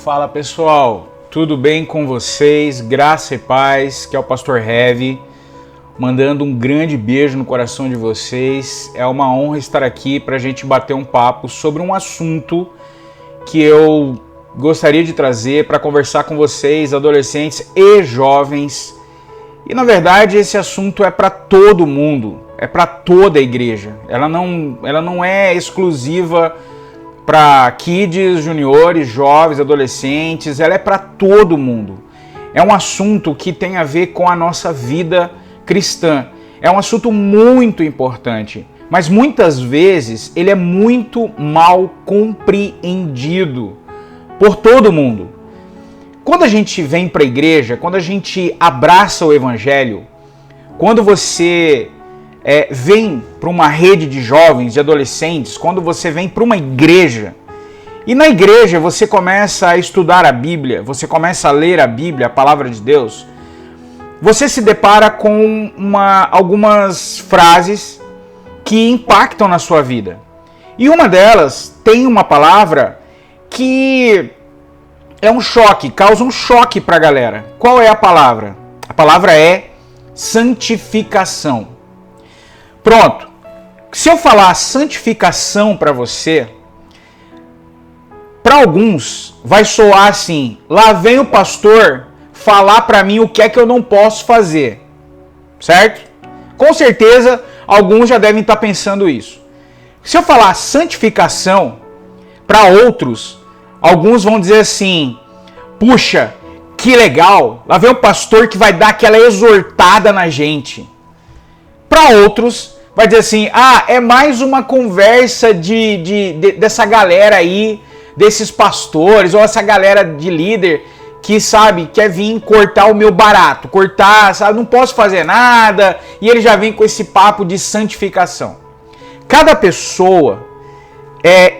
Fala pessoal, tudo bem com vocês? Graça e paz, que é o Pastor Heavy, mandando um grande beijo no coração de vocês. É uma honra estar aqui para a gente bater um papo sobre um assunto que eu gostaria de trazer para conversar com vocês, adolescentes e jovens. E na verdade esse assunto é para todo mundo, é para toda a igreja. Ela não é exclusiva para kids, juniores, jovens, adolescentes, ela é para todo mundo. É um assunto que tem a ver com a nossa vida cristã. É um assunto muito importante, mas muitas vezes ele é muito mal compreendido por todo mundo. Quando a gente vem para a igreja, quando a gente abraça o evangelho, quando você vem para uma rede de jovens, de adolescentes, quando você vem para uma igreja, e na igreja você começa a estudar a Bíblia, você começa a ler a Bíblia, a palavra de Deus, você se depara com algumas frases que impactam na sua vida. E uma delas tem uma palavra que é um choque, causa um choque para a galera. Qual é a palavra? A palavra é santificação. Pronto. Se eu falar santificação para você, para alguns vai soar assim: lá vem o pastor falar para mim o que é que eu não posso fazer. Certo? Com certeza alguns já devem estar pensando isso. Se eu falar santificação, para outros, alguns vão dizer assim: puxa, que legal, lá vem o pastor que vai dar aquela exortada na gente. Para outros, vai dizer assim: é mais uma conversa dessa galera aí, desses pastores, ou essa galera de líder que, sabe, quer vir cortar o meu barato, cortar, sabe, não posso fazer nada, e ele já vem com esse papo de santificação. Cada pessoa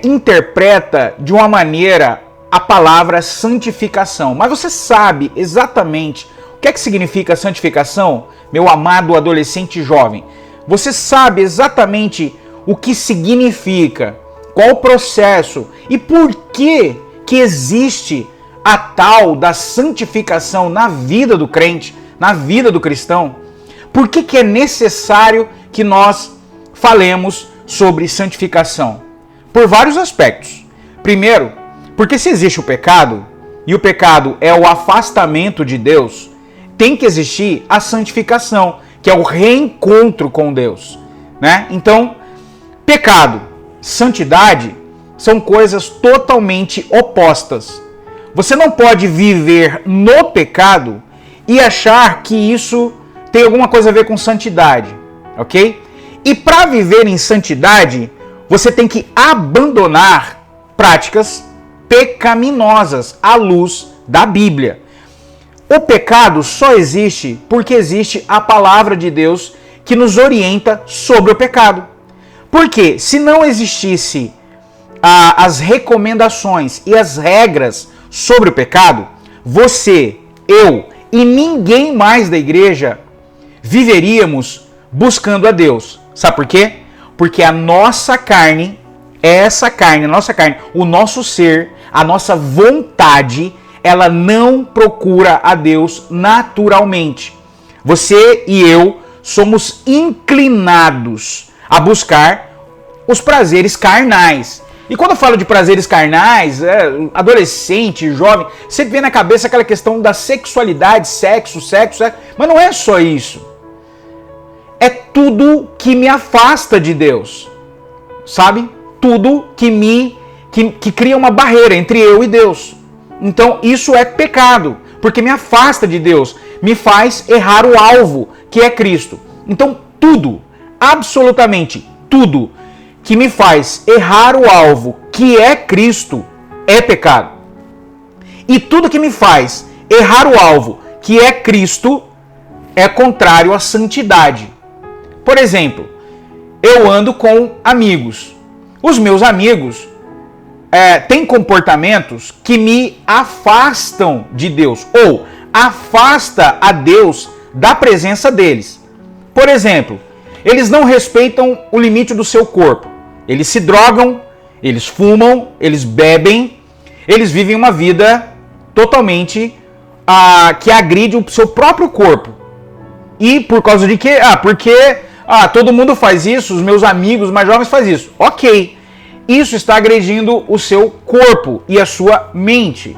interpreta de uma maneira a palavra santificação, mas você sabe exatamente o que é que significa santificação, meu amado adolescente jovem? Você sabe exatamente o que significa, qual o processo e por que existe a tal da santificação na vida do crente, na vida do cristão? Por que é necessário que nós falemos sobre santificação? Por vários aspectos. Primeiro, porque se existe o pecado, e o pecado é o afastamento de Deus, tem que existir a santificação, que é o reencontro com Deus, né? Então, pecado, santidade são coisas totalmente opostas. Você não pode viver no pecado e achar que isso tem alguma coisa a ver com santidade, ok? E para viver em santidade, você tem que abandonar práticas pecaminosas à luz da Bíblia. O pecado só existe porque existe a palavra de Deus que nos orienta sobre o pecado. Porque se não existisse as recomendações e as regras sobre o pecado, você, eu e ninguém mais da igreja viveríamos buscando a Deus. Sabe por quê? Porque a nossa carne, o nosso ser, a nossa vontade, ela não procura a Deus naturalmente. Você e eu somos inclinados a buscar os prazeres carnais. E quando eu falo de prazeres carnais, adolescente, jovem, você vê na cabeça aquela questão da sexualidade, sexo, mas não é só isso. É tudo que me afasta de Deus, sabe? Tudo que cria uma barreira entre eu e Deus. Então isso é pecado, porque me afasta de Deus, me faz errar o alvo, que é Cristo. Então tudo, absolutamente tudo, que me faz errar o alvo, que é Cristo, é pecado. E tudo que me faz errar o alvo, que é Cristo, é contrário à santidade. Por exemplo, eu ando com amigos. Os meus amigos têm comportamentos que me afastam de Deus, ou afasta a Deus da presença deles. Por exemplo, eles não respeitam o limite do seu corpo. Eles se drogam, eles fumam, eles bebem, eles vivem uma vida totalmente que agride o seu próprio corpo. E por causa de quê? Porque todo mundo faz isso, os meus amigos mais jovens fazem isso. Ok, isso está agredindo o seu corpo e a sua mente.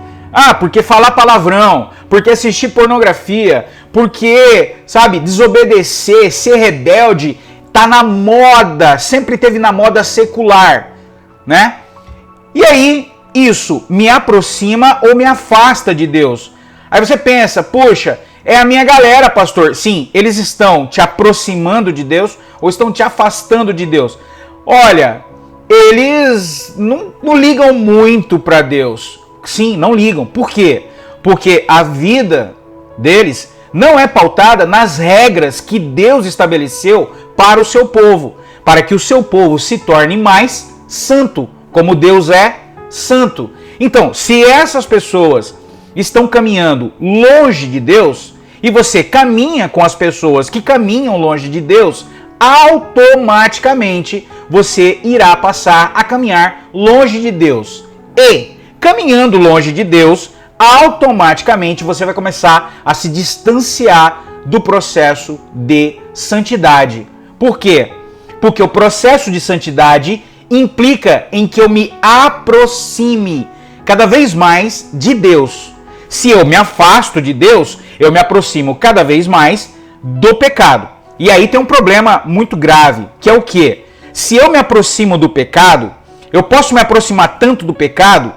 Porque falar palavrão, porque assistir pornografia, porque, desobedecer, ser rebelde, tá na moda, sempre teve na moda secular, né? E aí, isso me aproxima ou me afasta de Deus? Aí você pensa, poxa, é a minha galera, pastor. Sim, eles estão te aproximando de Deus ou estão te afastando de Deus? Olha, eles não ligam muito para Deus. Sim, não ligam. Por quê? Porque a vida deles não é pautada nas regras que Deus estabeleceu para o seu povo, para que o seu povo se torne mais santo, como Deus é santo. Então, se essas pessoas estão caminhando longe de Deus, e você caminha com as pessoas que caminham longe de Deus, automaticamente você irá passar a caminhar longe de Deus. E, caminhando longe de Deus, automaticamente você vai começar a se distanciar do processo de santidade. Por quê? Porque o processo de santidade implica em que eu me aproxime cada vez mais de Deus. Se eu me afasto de Deus, eu me aproximo cada vez mais do pecado. E aí tem um problema muito grave, que é o quê? Se eu me aproximo do pecado, eu posso me aproximar tanto do pecado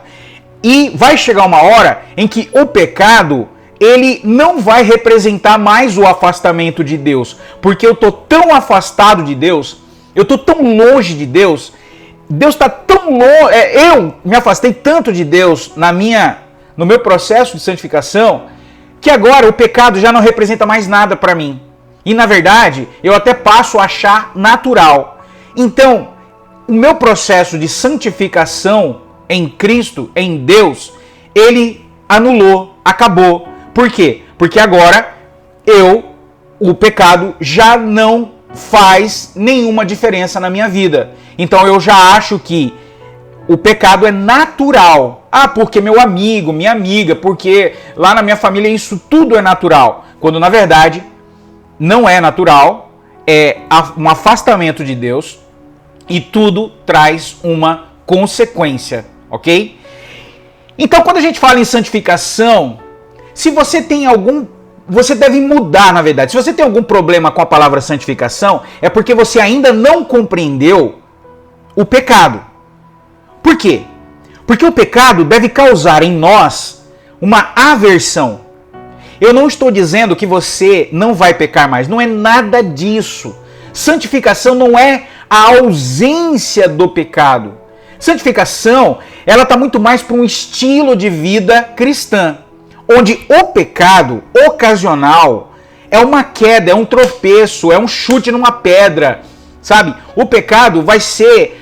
e vai chegar uma hora em que o pecado, ele não vai representar mais o afastamento de Deus, porque eu estou tão afastado de Deus, eu estou tão longe de Deus, Deus está tão longe, eu me afastei tanto de Deus no meu processo de santificação, que agora o pecado já não representa mais nada para mim. E na verdade, eu até passo a achar natural. Então, o meu processo de santificação em Cristo, em Deus, ele anulou, acabou. Por quê? Porque agora o pecado já não faz nenhuma diferença na minha vida. Então eu já acho que o pecado é natural. Porque meu amigo, minha amiga, porque lá na minha família isso tudo é natural. Quando na verdade não é natural, é um afastamento de Deus e tudo traz uma consequência, ok? Então quando a gente fala em santificação, se você tem você deve mudar, na verdade. Se você tem algum problema com a palavra santificação, é porque você ainda não compreendeu o pecado. Por quê? Porque o pecado deve causar em nós uma aversão. Eu não estou dizendo que você não vai pecar mais, não é nada disso. Santificação não é a ausência do pecado. Santificação, ela está muito mais para um estilo de vida cristã, onde o pecado ocasional é uma queda, é um tropeço, é um chute numa pedra, sabe? O pecado vai ser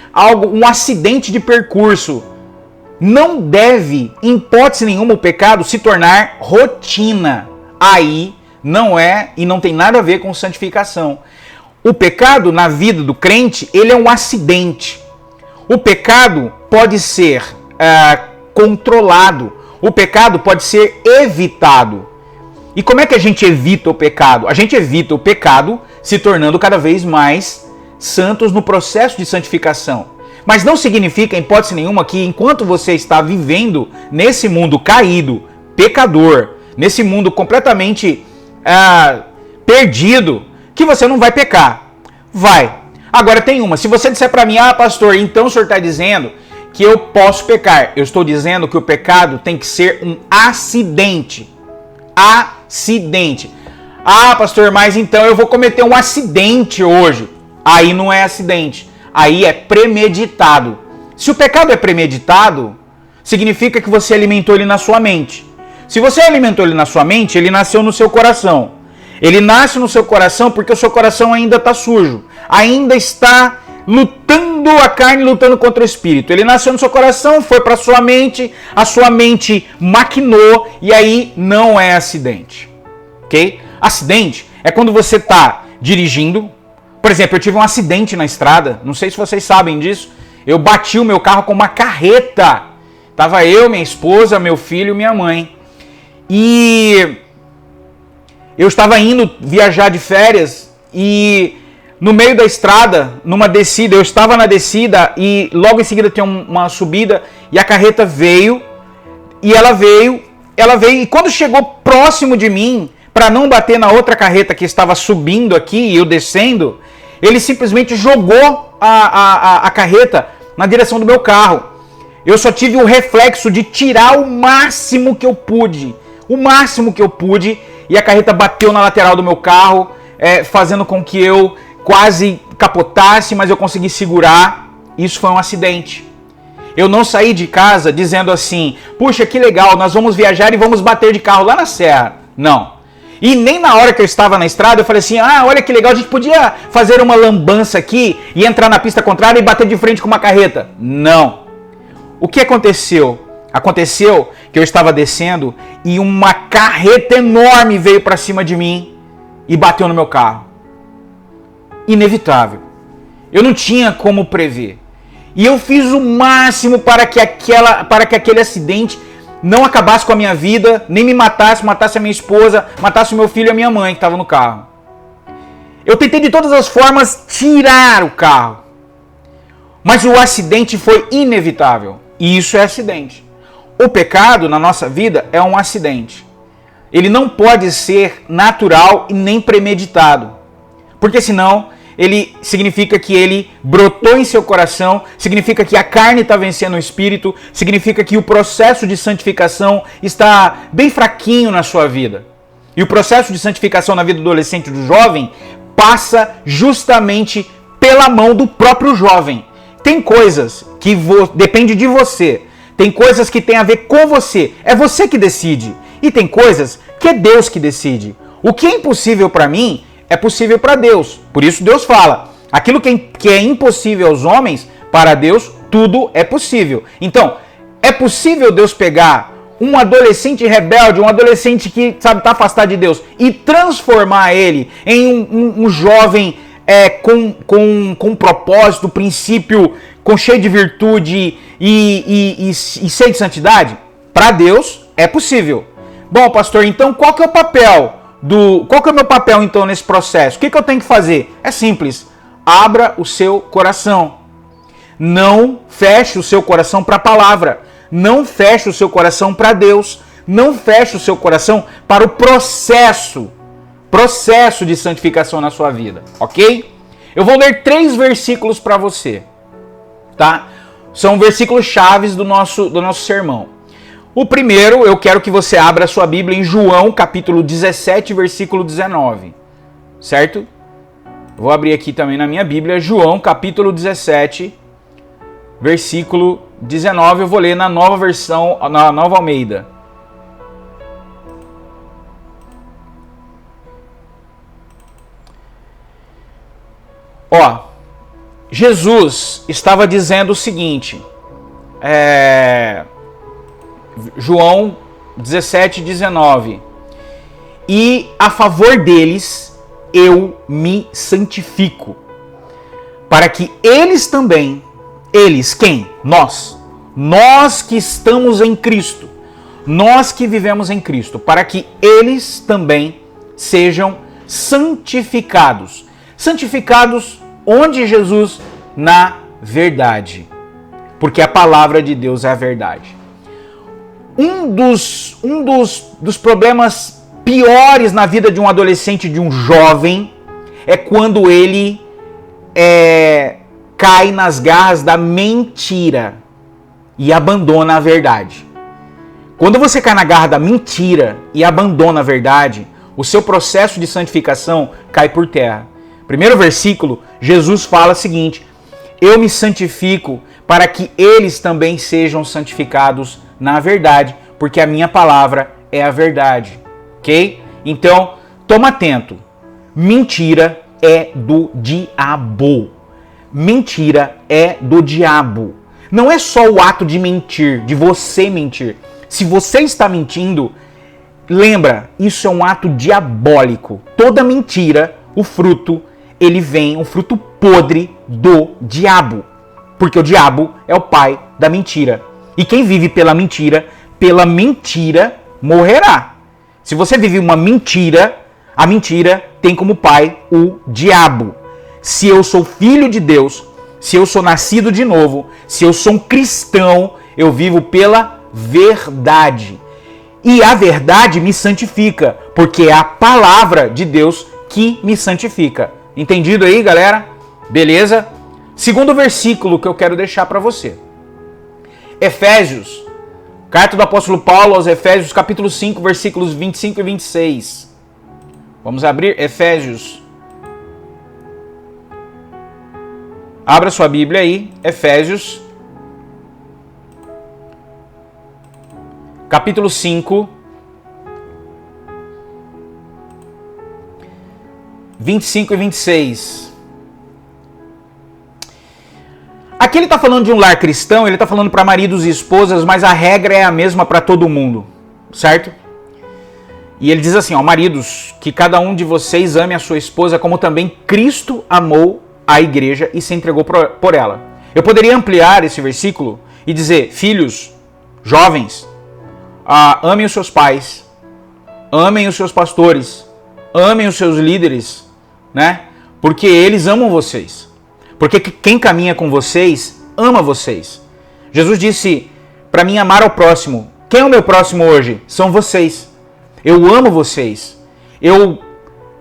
um acidente de percurso. Não deve, em hipótese nenhuma, o pecado se tornar rotina. Aí não é e não tem nada a ver com santificação. O pecado na vida do crente, ele é um acidente. O pecado pode ser controlado. O pecado pode ser evitado. E como é que a gente evita o pecado? A gente evita o pecado se tornando cada vez mais santos no processo de santificação. Mas não significa, em hipótese nenhuma, que enquanto você está vivendo nesse mundo caído, pecador, nesse mundo completamente perdido, que você não vai pecar. Vai. Agora tem uma. Se você disser para mim, pastor, então o senhor está dizendo que eu posso pecar. Eu estou dizendo que o pecado tem que ser um acidente. Acidente. Pastor, mas então eu vou cometer um acidente hoje. Aí não é acidente. Aí é premeditado. Se o pecado é premeditado, significa que você alimentou ele na sua mente. Se você alimentou ele na sua mente, ele nasceu no seu coração. Ele nasce no seu coração porque o seu coração ainda está sujo. Ainda está lutando a carne, lutando contra o espírito. Ele nasceu no seu coração, foi para a sua mente maquinou e aí não é acidente. Ok? Acidente é quando você está dirigindo. Por exemplo, eu tive um acidente na estrada, não sei se vocês sabem disso. Eu bati o meu carro com uma carreta. Tava eu, minha esposa, meu filho e minha mãe. E eu estava indo viajar de férias e no meio da estrada, numa descida, eu estava na descida e logo em seguida tem uma subida e a carreta veio e ela veio e quando chegou próximo de mim, para não bater na outra carreta que estava subindo aqui e eu descendo, ele simplesmente jogou a carreta na direção do meu carro. Eu só tive o reflexo de tirar o máximo que eu pude, e a carreta bateu na lateral do meu carro, fazendo com que eu quase capotasse, mas eu consegui segurar. Isso foi um acidente. Eu não saí de casa dizendo assim, puxa, que legal, nós vamos viajar e vamos bater de carro lá na serra. Não. E nem na hora que eu estava na estrada eu falei assim, olha que legal, a gente podia fazer uma lambança aqui e entrar na pista contrária e bater de frente com uma carreta. Não. O que aconteceu? Aconteceu que eu estava descendo e uma carreta enorme veio para cima de mim e bateu no meu carro. Inevitável. Eu não tinha como prever. E eu fiz o máximo para que aquele acidente não acabasse com a minha vida, nem me matasse a minha esposa, matasse o meu filho e a minha mãe que estavam no carro. Eu tentei de todas as formas tirar o carro. Mas o acidente foi inevitável. E isso é acidente. O pecado na nossa vida é um acidente. Ele não pode ser natural e nem premeditado. Porque senão ele significa que ele brotou em seu coração, significa que a carne está vencendo o espírito, significa que o processo de santificação está bem fraquinho na sua vida. E o processo de santificação na vida do adolescente e do jovem passa justamente pela mão do próprio jovem. Tem coisas que depende de você, tem coisas que tem a ver com você, é você que decide. E tem coisas que é Deus que decide. O que é impossível para mim é possível para Deus. Por isso Deus fala, aquilo que é impossível aos homens, para Deus tudo é possível. Então, é possível Deus pegar um adolescente rebelde, um adolescente que sabe tá afastado de Deus e transformar ele em um jovem com propósito, princípio, com cheio de virtude e cheio de santidade? Para Deus é possível. Bom, pastor, então qual que é o meu papel então nesse processo? O que eu tenho que fazer? É simples. Abra o seu coração. Não feche o seu coração para a palavra. Não feche o seu coração para Deus. Não feche o seu coração para o processo de santificação na sua vida, ok? Eu vou ler 3 versículos para você, tá? São versículos chaves do nosso sermão. O primeiro, eu quero que você abra a sua Bíblia em João, capítulo 17, versículo 19, certo? Vou abrir aqui também na minha Bíblia, João, capítulo 17, versículo 19, eu vou ler na nova versão, na Nova Almeida. Jesus estava dizendo o seguinte, João 17, 19, e a favor deles eu me santifico, para que eles também, eles quem? Nós que estamos em Cristo, nós que vivemos em Cristo, para que eles também sejam santificados. Santificados onde, Jesus? Na verdade. Porque a palavra de Deus é a verdade. Um dos problemas piores na vida de um adolescente, de um jovem, é quando ele cai nas garras da mentira e abandona a verdade. Quando você cai na garra da mentira e abandona a verdade, o seu processo de santificação cai por terra. Primeiro versículo, Jesus fala o seguinte: eu me santifico para que eles também sejam santificados na verdade, porque a minha palavra é a verdade, ok? Então, toma atento, mentira é do diabo. Mentira é do diabo. Não é só o ato de mentir, de você mentir. Se você está mentindo, lembra, isso é um ato diabólico. Toda mentira, o fruto, ele vem, um fruto podre do diabo. Porque o diabo é o pai da mentira. E quem vive pela mentira morrerá. Se você vive uma mentira, a mentira tem como pai o diabo. Se eu sou filho de Deus, se eu sou nascido de novo, se eu sou um cristão, eu vivo pela verdade. E a verdade me santifica, porque é a palavra de Deus que me santifica. Entendido aí, galera? Beleza? Segundo versículo que eu quero deixar para você. Efésios, carta do apóstolo Paulo aos Efésios, capítulo 5, versículos 25 e 26. Vamos abrir Efésios. Abra sua Bíblia aí, Efésios, capítulo 5, 25 e 26. Aqui ele está falando de um lar cristão, ele está falando para maridos e esposas, mas a regra é a mesma para todo mundo, certo? E ele diz assim, ó, maridos, que cada um de vocês ame a sua esposa como também Cristo amou a igreja e se entregou por ela. Eu poderia ampliar esse versículo e dizer, filhos, jovens, amem os seus pais, amem os seus pastores, amem os seus líderes, né? Porque eles amam vocês. Porque quem caminha com vocês, ama vocês. Jesus disse para mim amar ao próximo. Quem é o meu próximo hoje? São vocês. Eu amo vocês. Eu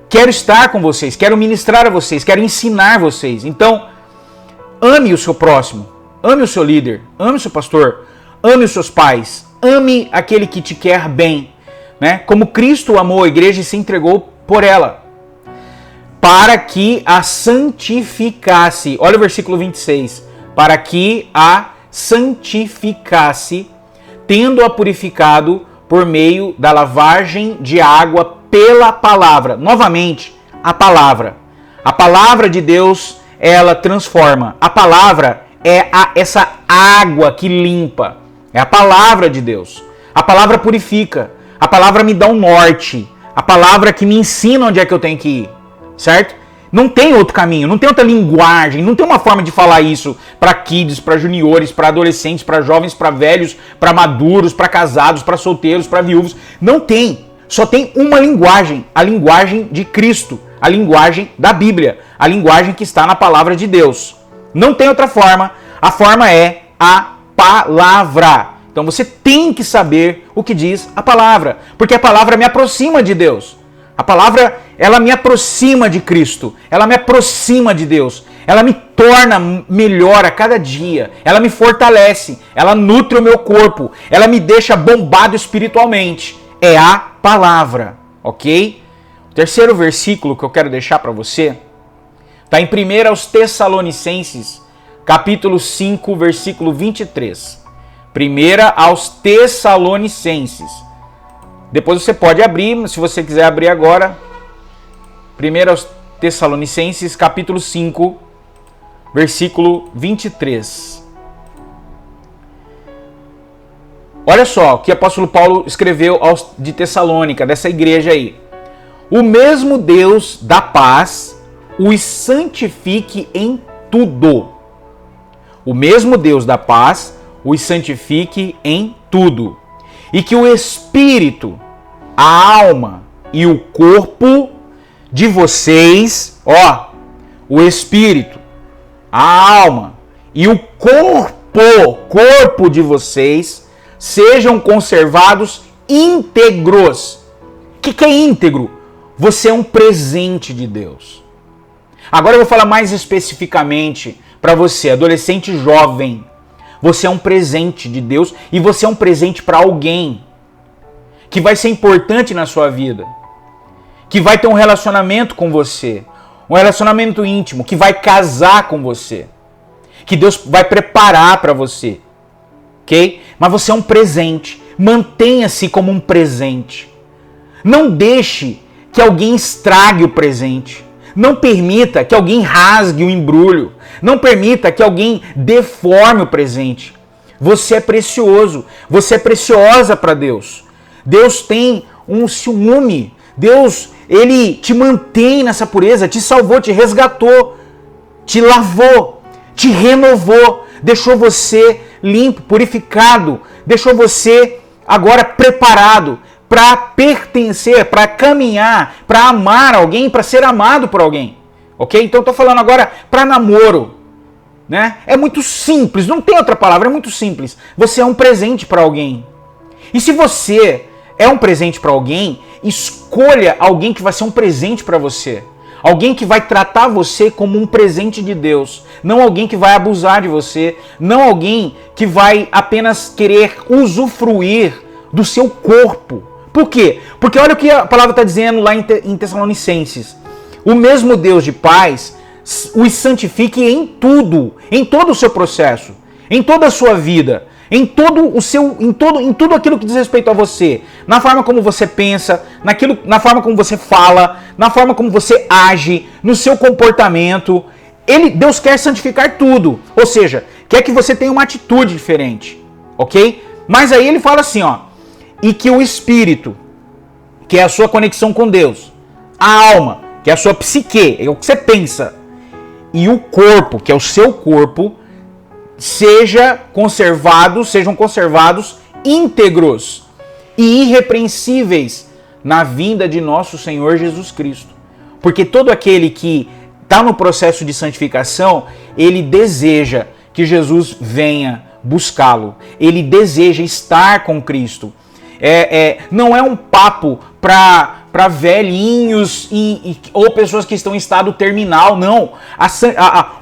quero estar com vocês, quero ministrar a vocês, quero ensinar vocês. Então, ame o seu próximo, ame o seu líder, ame o seu pastor, ame os seus pais, ame aquele que te quer bem, né? Como Cristo amou a igreja e se entregou por ela, para que a santificasse. Olha o versículo 26. Para que a santificasse, tendo-a purificado por meio da lavagem de água pela palavra. Novamente, a palavra. A palavra de Deus, ela transforma. A palavra é essa água que limpa. É a palavra de Deus. A palavra purifica. A palavra me dá um norte. A palavra que me ensina onde é que eu tenho que ir. Certo? Não tem outro caminho, não tem outra linguagem, não tem uma forma de falar isso para kids, para juniores, para adolescentes, para jovens, para velhos, para maduros, para casados, para solteiros, para viúvos. Não tem. Só tem uma linguagem, a linguagem de Cristo, a linguagem da Bíblia, a linguagem que está na palavra de Deus. Não tem outra forma, a forma é a palavra. Então você tem que saber o que diz a palavra, porque a palavra me aproxima de Deus. A palavra, ela me aproxima de Cristo, ela me aproxima de Deus, ela me torna melhor a cada dia, ela me fortalece, ela nutre o meu corpo, ela me deixa bombado espiritualmente. É a palavra, ok? O terceiro versículo que eu quero deixar para você está em 1 aos Tessalonicenses, capítulo 5, versículo 23. 1 aos Tessalonicenses. Depois você pode abrir, se você quiser abrir agora. 1 aos Tessalonicenses, capítulo 5, versículo 23. Olha só o que o apóstolo Paulo escreveu de Tessalônica, dessa igreja aí. O mesmo Deus da paz os santifique em tudo. O mesmo Deus da paz os santifique em tudo. E que o espírito, a alma e o corpo de vocês, o espírito, a alma e o corpo de vocês sejam conservados íntegros. O que é íntegro? Você é um presente de Deus. Agora eu vou falar mais especificamente para você, adolescente jovem. Você é um presente de Deus e você é um presente para alguém que vai ser importante na sua vida, que vai ter um relacionamento com você, um relacionamento íntimo, que vai casar com você, que Deus vai preparar para você, ok? Mas você é um presente, mantenha-se como um presente. Não deixe que alguém estrague o presente. Não permita que alguém rasgue o embrulho. Não permita que alguém deforme o presente. Você é precioso. Você é preciosa para Deus. Deus tem um ciúme. Deus, Ele te mantém nessa pureza, te salvou, te resgatou, te lavou, te renovou, deixou você limpo, purificado, deixou você agora preparado para pertencer, para caminhar, para amar alguém, para ser amado por alguém. Ok? Então eu estou falando agora para namoro. Né? É muito simples, não tem outra palavra, é muito simples. Você é um presente para alguém. E se você é um presente para alguém, escolha alguém que vai ser um presente para você. Alguém que vai tratar você como um presente de Deus. Não alguém que vai abusar de você. Não alguém que vai apenas querer usufruir do seu corpo. Por quê? Porque olha o que a palavra está dizendo lá em Tessalonicenses. O mesmo Deus de paz os santifique em tudo, em todo o seu processo, em toda a sua vida, em tudo aquilo que diz respeito a você, na forma como você pensa, na forma como você fala, na forma como você age, no seu comportamento. Deus quer santificar tudo, ou seja, quer que você tenha uma atitude diferente, ok? Mas aí ele fala assim, ó, e que o espírito, que é a sua conexão com Deus, a alma, que é a sua psique, é o que você pensa, e o corpo, que é o seu corpo, sejam conservados íntegros e irrepreensíveis na vinda de nosso Senhor Jesus Cristo. Porque todo aquele que está no processo de santificação, ele deseja que Jesus venha buscá-lo. Ele deseja estar com Cristo. Não é um papo para velhinhos ou pessoas que estão em estado terminal, não.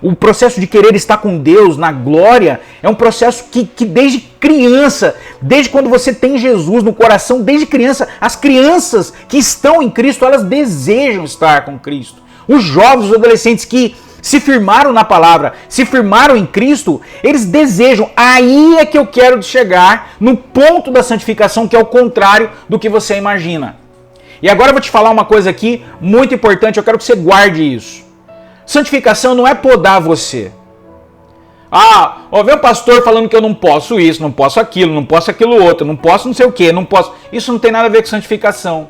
O processo de querer estar com Deus na glória é um processo que desde criança, desde quando você tem Jesus no coração, desde criança, as crianças que estão em Cristo, elas desejam estar com Cristo. Os jovens, os adolescentes que se firmaram na palavra, se firmaram em Cristo, eles desejam. Aí é que eu quero chegar no ponto da santificação, que é o contrário do que você imagina. E agora eu vou te falar uma coisa aqui muito importante, eu quero que você guarde isso. Santificação não é podar você. Vê o pastor falando que eu não posso isso, não posso aquilo outro, não posso não sei o que, não posso. Isso não tem nada a ver com santificação.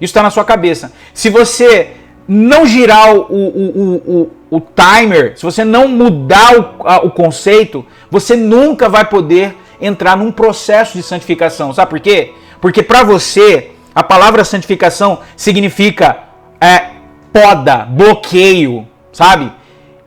Isso está na sua cabeça. Se você não girar o timer, se você não mudar o conceito, você nunca vai poder entrar num processo de santificação. Sabe por quê? Porque para você, a palavra santificação significa poda, bloqueio, sabe?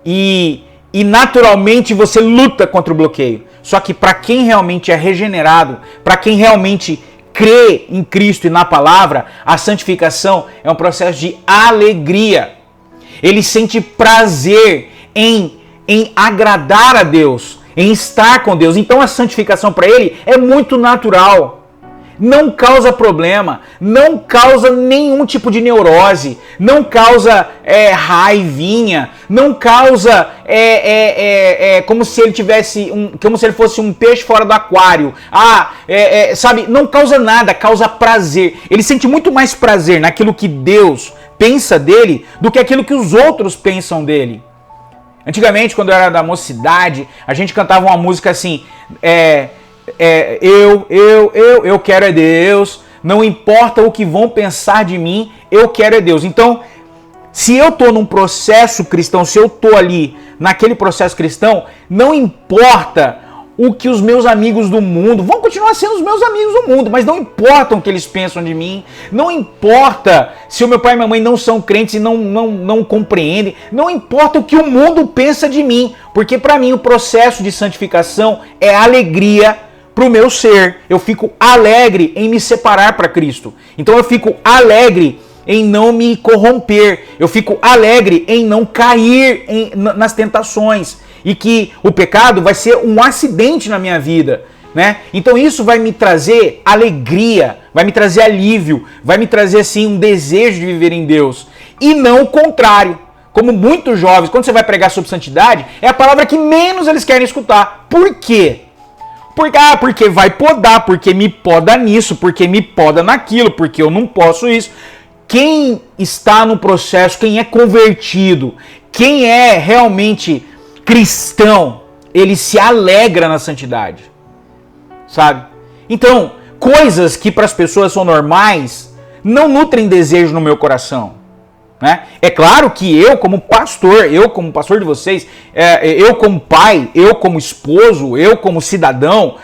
E naturalmente você luta contra o bloqueio. Só que para quem realmente é regenerado, para quem realmente crê em Cristo e na palavra, a santificação é um processo de alegria. Ele sente prazer em agradar a Deus, em estar com Deus. Então a santificação para ele é muito natural. Não causa problema, não causa nenhum tipo de neurose, não causa raivinha, não causa como se ele fosse um peixe fora do aquário. Sabe, não causa nada, causa prazer. Ele sente muito mais prazer naquilo que Deus pensa dele do que aquilo que os outros pensam dele. Antigamente, quando eu era da mocidade, a gente cantava uma música assim, eu quero é Deus, não importa o que vão pensar de mim, eu quero é Deus. Então, se eu estou num processo cristão, se eu estou ali naquele processo cristão, não importa o que os meus amigos do mundo, vão continuar sendo os meus amigos do mundo, mas não importa o que eles pensam de mim, não importa se o meu pai e minha mãe não são crentes e não compreendem, não importa o que o mundo pensa de mim, porque para mim o processo de santificação é alegria para o meu ser. Eu fico alegre em me separar para Cristo. Então eu fico alegre em não me corromper. Eu fico alegre em não cair nas tentações. E que o pecado vai ser um acidente na minha vida, né? Então isso vai me trazer alegria, vai me trazer alívio, vai me trazer assim um desejo de viver em Deus. E não o contrário. Como muitos jovens, quando você vai pregar sobre santidade, é a palavra que menos eles querem escutar. Por quê? Porque vai podar, porque me poda nisso, porque me poda naquilo, porque eu não posso isso. Quem está no processo, quem é convertido, quem é realmente cristão, ele se alegra na santidade, sabe? Então, coisas que para as pessoas são normais, não nutrem desejo no meu coração. Né? É claro que eu como pastor de vocês, eu como pai, eu como esposo, eu como cidadão,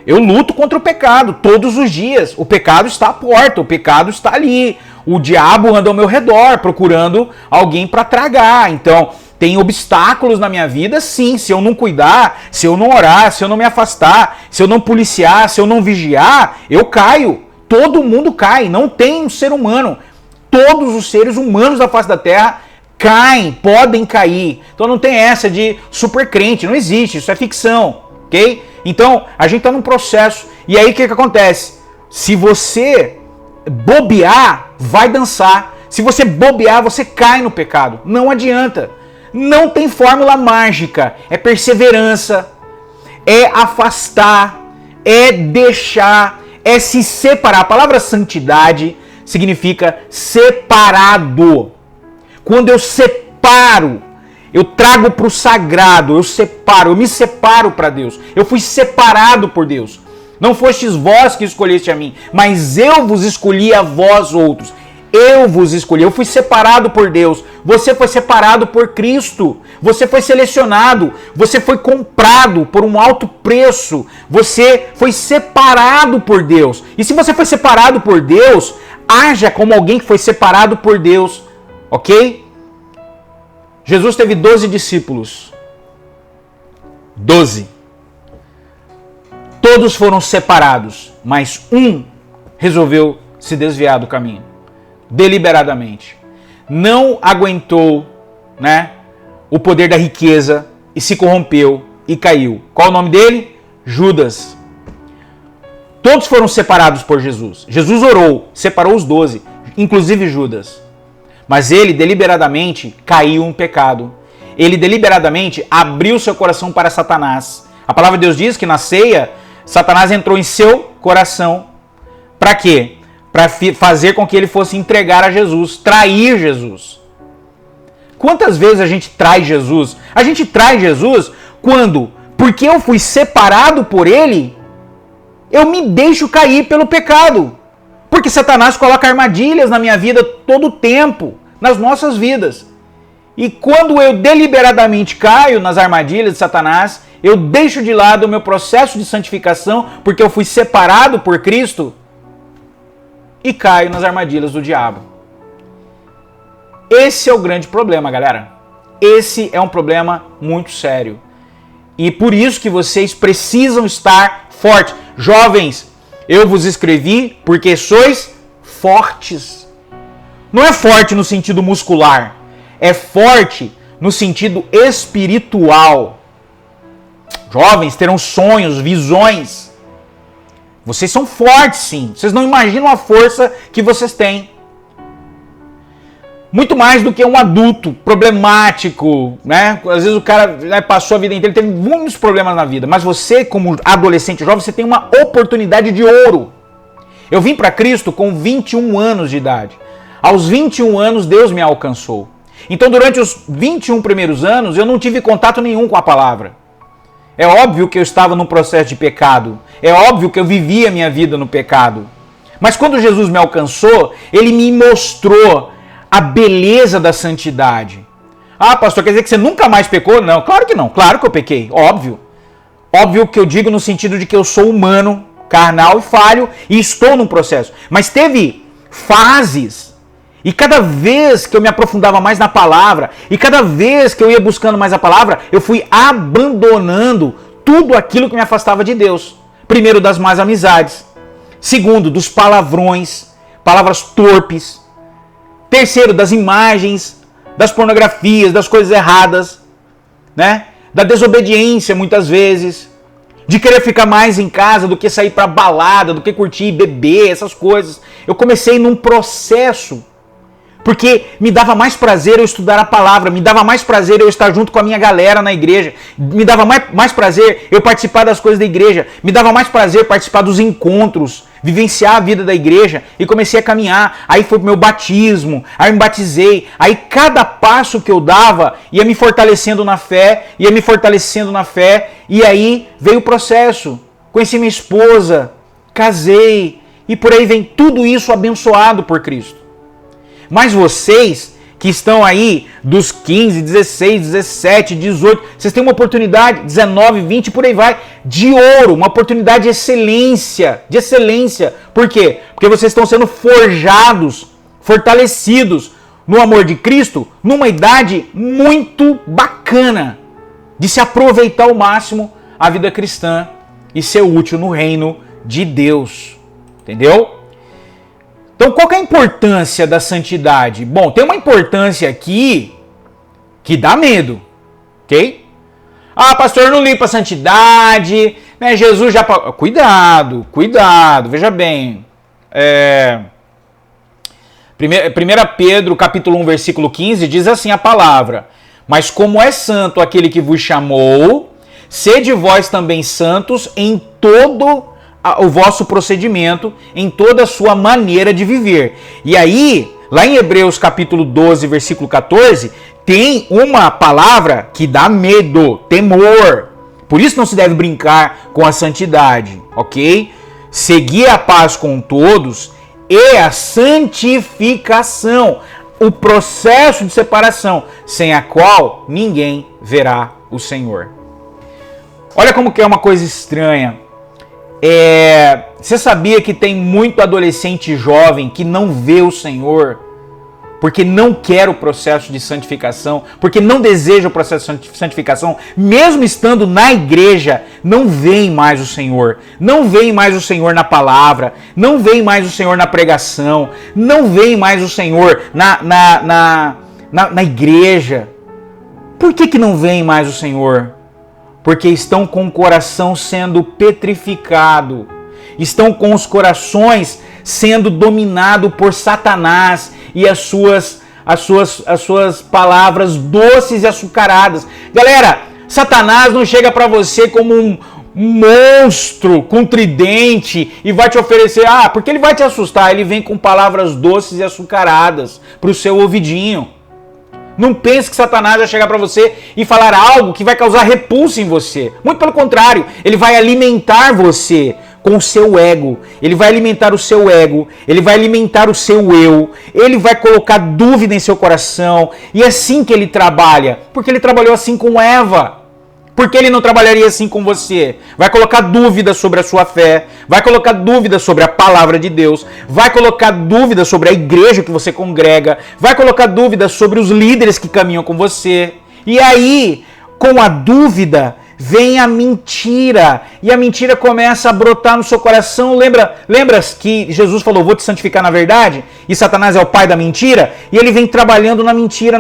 eu luto contra o pecado todos os dias. O pecado está à porta, o pecado está ali. O diabo anda ao meu redor procurando alguém para tragar. Então, tem obstáculos na minha vida, sim. Se eu não cuidar, se eu não orar, se eu não me afastar, se eu não policiar, se eu não vigiar, eu caio. Todo mundo cai, não tem um ser humano. Todos os seres humanos da face da Terra caem, podem cair. Então não tem essa de super crente, não existe, isso é ficção, ok? Então a gente está num processo. E aí o que acontece? Se você bobear, vai dançar. Se você bobear, você cai no pecado. Não adianta. Não tem fórmula mágica. É perseverança, é afastar, é deixar, é se separar. A palavra santidade significa separado. Quando eu separo, eu trago para o sagrado, eu me separo para Deus. Eu fui separado por Deus. Não fostes vós que escolheste a mim, mas eu vos escolhi a vós outros. Eu vos escolhi, eu fui separado por Deus. Você foi separado por Cristo. Você foi selecionado. Você foi comprado por um alto preço. Você foi separado por Deus. E se você foi separado por Deus, haja como alguém que foi separado por Deus. Ok? Jesus teve 12 discípulos. 12. Todos foram separados, mas um resolveu se desviar do caminho. Deliberadamente. Não aguentou, né, o poder da riqueza e se corrompeu e caiu. Qual o nome dele? Judas. Todos foram separados por Jesus. Jesus orou, separou os 12, inclusive Judas. Mas ele deliberadamente caiu em pecado. Ele deliberadamente abriu seu coração para Satanás. A palavra de Deus diz que na ceia, Satanás entrou em seu coração. Para quê? Para fazer com que ele fosse entregar a Jesus, trair Jesus. Quantas vezes a gente trai Jesus? A gente trai Jesus quando, porque eu fui separado por ele, eu me deixo cair pelo pecado. Porque Satanás coloca armadilhas na minha vida todo o tempo, nas nossas vidas. E quando eu deliberadamente caio nas armadilhas de Satanás, eu deixo de lado o meu processo de santificação, porque eu fui separado por Cristo, e caio nas armadilhas do diabo. Esse é o grande problema, galera. Esse é um problema muito sério. E por isso que vocês precisam estar fortes. Jovens, eu vos escrevi porque sois fortes. Não é forte no sentido muscular. É forte no sentido espiritual. Jovens terão sonhos, visões. Vocês são fortes, sim. Vocês não imaginam a força que vocês têm. Muito mais do que um adulto problemático, né? Às vezes o cara, né, passou a vida inteira, teve muitos problemas na vida. Mas você, como adolescente jovem, você tem uma oportunidade de ouro. Eu vim para Cristo com 21 anos de idade. Aos 21 anos, Deus me alcançou. Então, durante os 21 primeiros anos, eu não tive contato nenhum com a palavra. É óbvio que eu estava num processo de pecado. É óbvio que eu vivia a minha vida no pecado. Mas quando Jesus me alcançou, ele me mostrou a beleza da santidade. Ah, pastor, quer dizer que você nunca mais pecou? Não, claro que não. Claro que eu pequei, óbvio. Óbvio que eu digo no sentido de que eu sou humano, carnal e falho, e estou num processo. Mas teve fases. E cada vez que eu me aprofundava mais na palavra, e cada vez que eu ia buscando mais a palavra, eu fui abandonando tudo aquilo que me afastava de Deus. Primeiro, das más amizades. Segundo, dos palavrões, palavras torpes. Terceiro, das imagens, das pornografias, das coisas erradas, né? Da desobediência, muitas vezes. De querer ficar mais em casa do que sair pra balada, do que curtir e beber, essas coisas. Eu comecei num processo. Porque me dava mais prazer eu estudar a palavra, me dava mais prazer eu estar junto com a minha galera na igreja, me dava mais prazer eu participar das coisas da igreja, me dava mais prazer participar dos encontros, vivenciar a vida da igreja, e comecei a caminhar. Aí foi o meu batismo, aí eu me batizei, aí cada passo que eu dava ia me fortalecendo na fé, e aí veio o processo. Conheci minha esposa, casei, e por aí vem tudo isso abençoado por Cristo. Mas vocês que estão aí dos 15, 16, 17, 18, vocês têm uma oportunidade, 19, 20, por aí vai, de ouro, uma oportunidade de excelência, de excelência. Por quê? Porque vocês estão sendo forjados, fortalecidos no amor de Cristo, numa idade muito bacana de se aproveitar ao máximo a vida cristã e ser útil no reino de Deus. Entendeu? Então, qual que é a importância da santidade? Bom, tem uma importância aqui que dá medo, ok? Ah, pastor, eu não li para santidade, né? Jesus já... Cuidado, veja bem. 1 Pedro, capítulo 1, versículo 15, diz assim a palavra: mas como é santo aquele que vos chamou, sede vós também santos em todo o vosso procedimento, em toda a sua maneira de viver. E aí, lá em Hebreus capítulo 12, versículo 14, tem uma palavra que dá medo, temor. Por isso não se deve brincar com a santidade, ok? Seguir a paz com todos e a santificação, o processo de separação, sem a qual ninguém verá o Senhor. Olha como que é uma coisa estranha. Você sabia que tem muito adolescente jovem que não vê o Senhor porque não quer o processo de santificação, porque não deseja o processo de santificação, mesmo estando na igreja, não veem mais o Senhor, não veem mais o Senhor na palavra, não veem mais o Senhor na pregação, não veem mais o Senhor na igreja. Por que não veem mais o Senhor? Porque estão com o coração sendo petrificado, estão com os corações sendo dominados por Satanás e as suas palavras doces e açucaradas. Galera, Satanás não chega para você como um monstro com tridente e vai te oferecer, porque ele vai te assustar, ele vem com palavras doces e açucaradas para o seu ouvidinho. Não pense que Satanás vai chegar para você e falar algo que vai causar repulsa em você. Muito pelo contrário, ele vai alimentar você com o seu ego. Ele vai alimentar o seu ego, ele vai alimentar o seu eu, ele vai colocar dúvida em seu coração. E é assim que ele trabalha, porque ele trabalhou assim com Eva. Por que ele não trabalharia assim com você? Vai colocar dúvida sobre a sua fé, vai colocar dúvida sobre a palavra de Deus, vai colocar dúvida sobre a igreja que você congrega, vai colocar dúvida sobre os líderes que caminham com você. E aí, com a dúvida, vem a mentira. E a mentira começa a brotar no seu coração. Lembra que Jesus falou, vou te santificar na verdade? E Satanás é o pai da mentira? E ele vem trabalhando na mentira,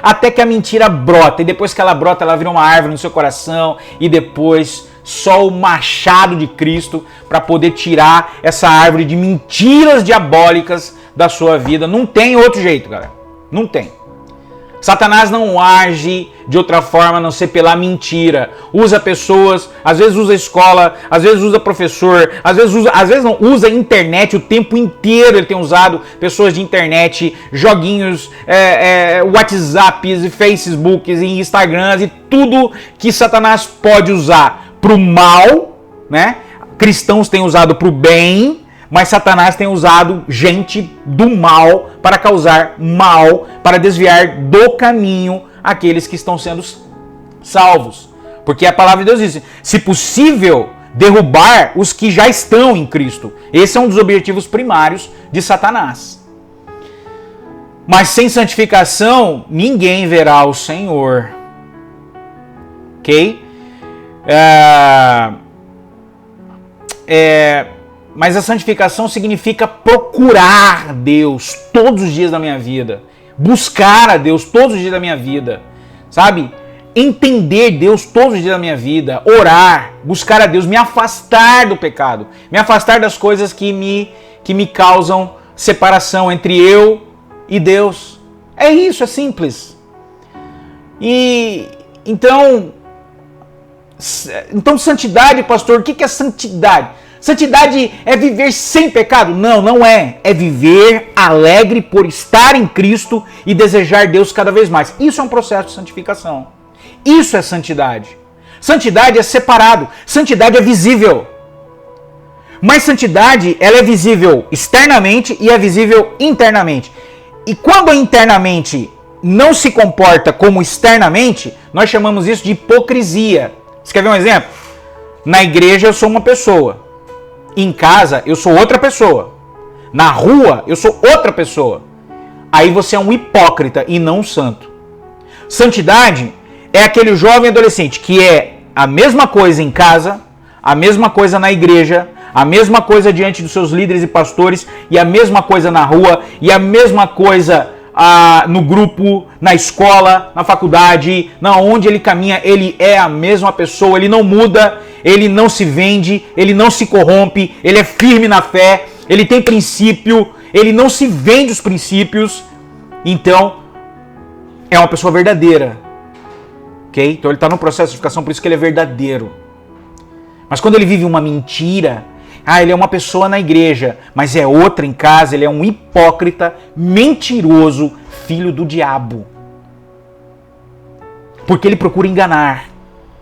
até que a mentira brota. E depois que ela brota, ela vira uma árvore no seu coração. E depois só o machado de Cristo para poder tirar essa árvore de mentiras diabólicas da sua vida. Não tem outro jeito, galera. Não tem. Satanás não age de outra forma a não ser pela mentira. Usa pessoas, às vezes usa escola, às vezes usa professor, às vezes não, usa internet o tempo inteiro. Ele tem usado pessoas de internet, joguinhos, WhatsApps, Facebooks e Instagrams e tudo que Satanás pode usar para o mal, né? Cristãos têm usado para o bem, mas Satanás tem usado gente do mal para causar mal, para desviar do caminho aqueles que estão sendo salvos. Porque a palavra de Deus diz, se possível, derrubar os que já estão em Cristo. Esse é um dos objetivos primários de Satanás. Mas sem santificação, ninguém verá o Senhor. Ok? Mas a santificação significa procurar Deus todos os dias da minha vida. Buscar a Deus todos os dias da minha vida. Sabe? Entender Deus todos os dias da minha vida. Orar, buscar a Deus, me afastar do pecado. Me afastar das coisas que me causam separação entre eu e Deus. É isso, é simples. E então santidade, pastor, o que é santidade? Santidade é viver sem pecado? Não, não é. É viver alegre por estar em Cristo e desejar Deus cada vez mais. Isso é um processo de santificação. Isso é santidade. Santidade é separado. Santidade é visível. Mas santidade, ela é visível externamente e é visível internamente. E quando internamente não se comporta como externamente, nós chamamos isso de hipocrisia. Você quer ver um exemplo? Na igreja eu sou uma pessoa. Em casa eu sou outra pessoa. Na rua eu sou outra pessoa. Aí você é um hipócrita e não um santo. Santidade é aquele jovem adolescente que é a mesma coisa em casa, a mesma coisa na igreja, a mesma coisa diante dos seus líderes e pastores, e a mesma coisa na rua, e a mesma coisa no grupo, na escola, na faculdade, na onde ele caminha, ele é a mesma pessoa, ele não muda, ele não se vende, ele não se corrompe, ele é firme na fé, ele tem princípio, ele não se vende os princípios, então é uma pessoa verdadeira, ok? Então ele está no processo de santificação, por isso que ele é verdadeiro. Mas quando ele vive uma mentira, ele é uma pessoa na igreja, mas é outra em casa, ele é um hipócrita, mentiroso, filho do diabo. Porque ele procura enganar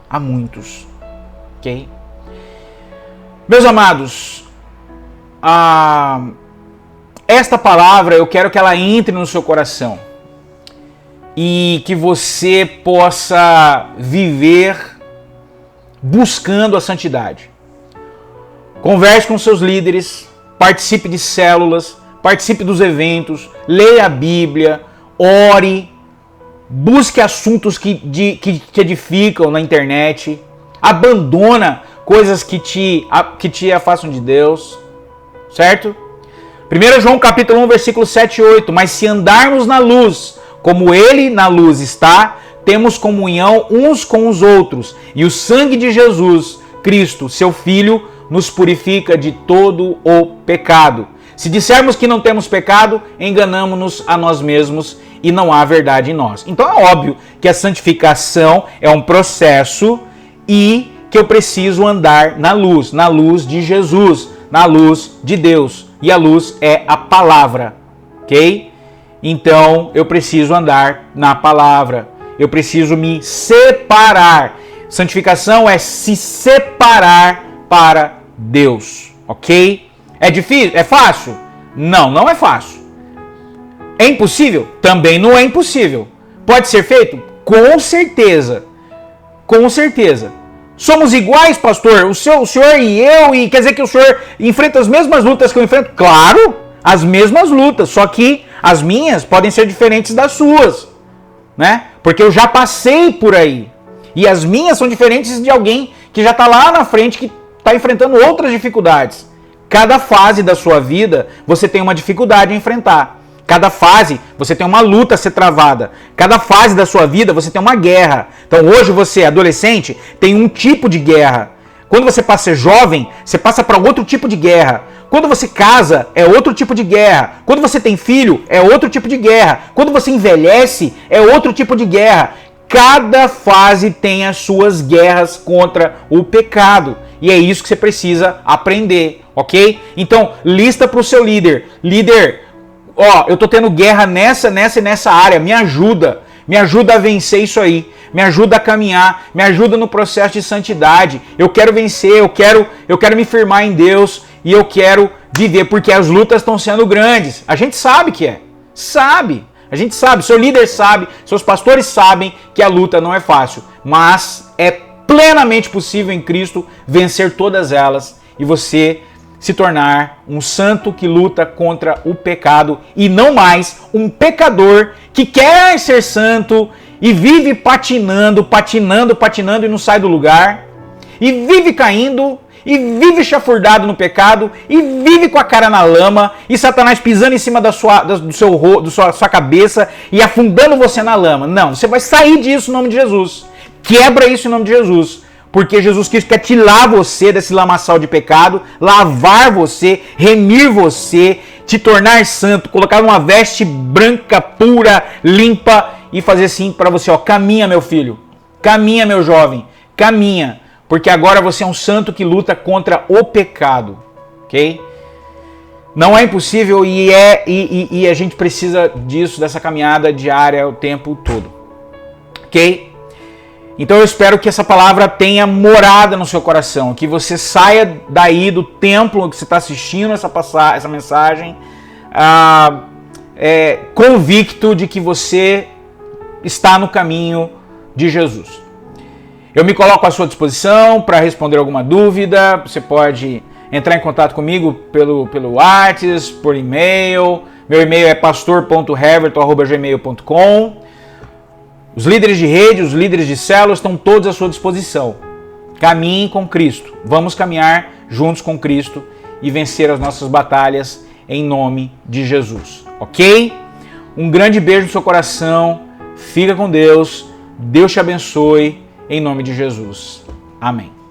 a muitos. Ok? Meus amados, esta palavra eu quero que ela entre no seu coração. E que você possa viver buscando a santidade. Converse com seus líderes, participe de células, participe dos eventos, leia a Bíblia, ore, busque assuntos que te edificam na internet, abandona coisas que te afastam de Deus, certo? 1 João capítulo 1, versículo 7 e 8, mas se andarmos na luz, como Ele na luz está, temos comunhão uns com os outros, e o sangue de Jesus, Cristo, seu Filho, nos purifica de todo o pecado. Se dissermos que não temos pecado, enganamo-nos a nós mesmos e não há verdade em nós. Então é óbvio que a santificação é um processo e que eu preciso andar na luz de Jesus, na luz de Deus. E a luz é a palavra, ok? Então eu preciso andar na palavra. Eu preciso me separar. Santificação é se separar para Deus, ok? É difícil? É fácil? Não, não é fácil. É impossível? Também não é impossível. Pode ser feito? Com certeza. Com certeza. Somos iguais, pastor? O senhor e eu, e quer dizer que o senhor enfrenta as mesmas lutas que eu enfrento? Claro, as mesmas lutas, só que as minhas podem ser diferentes das suas, né? Porque eu já passei por aí. E as minhas são diferentes de alguém que já está lá na frente, que está enfrentando outras dificuldades. Cada fase da sua vida, você tem uma dificuldade a enfrentar. Cada fase, você tem uma luta a ser travada. Cada fase da sua vida, você tem uma guerra. Então hoje você, adolescente, tem um tipo de guerra. Quando você passa a ser jovem, você passa para outro tipo de guerra. Quando você casa, é outro tipo de guerra. Quando você tem filho, é outro tipo de guerra. Quando você envelhece, é outro tipo de guerra. Cada fase tem as suas guerras contra o pecado. E é isso que você precisa aprender, ok? Então, lista para o seu líder. Líder, eu tô tendo guerra nessa e nessa área. Me ajuda a vencer isso aí. Me ajuda a caminhar. Me ajuda no processo de santidade. Eu quero vencer, eu quero me firmar em Deus. E eu quero viver, porque as lutas estão sendo grandes. A gente sabe que é. Sabe. A gente sabe, seu líder sabe, seus pastores sabem que a luta não é fácil, mas é plenamente possível em Cristo vencer todas elas e você se tornar um santo que luta contra o pecado e não mais um pecador que quer ser santo e vive patinando e não sai do lugar e vive caindo e vive chafurdado no pecado, e vive com a cara na lama, e Satanás pisando em cima da sua cabeça e afundando você na lama. Não, você vai sair disso em nome de Jesus. Quebra isso em nome de Jesus. Porque Jesus Cristo quer tirar você desse lamaçal de pecado, lavar você, remir você, te tornar santo, colocar uma veste branca, pura, limpa, e fazer assim para você, caminha meu filho, caminha meu jovem, caminha. Porque agora você é um santo que luta contra o pecado, ok? Não é impossível e a gente precisa disso, dessa caminhada diária o tempo todo, ok? Então eu espero que essa palavra tenha morada no seu coração, que você saia daí do templo que você está assistindo essa mensagem, convicto de que você está no caminho de Jesus. Eu me coloco à sua disposição para responder alguma dúvida. Você pode entrar em contato comigo pelo WhatsApp, por e-mail. Meu e-mail é pastor.heverton@gmail.com. Os líderes de rede, os líderes de célula estão todos à sua disposição. Caminhe com Cristo. Vamos caminhar juntos com Cristo e vencer as nossas batalhas em nome de Jesus. Ok? Um grande beijo no seu coração. Fica com Deus. Deus te abençoe. Em nome de Jesus. Amém.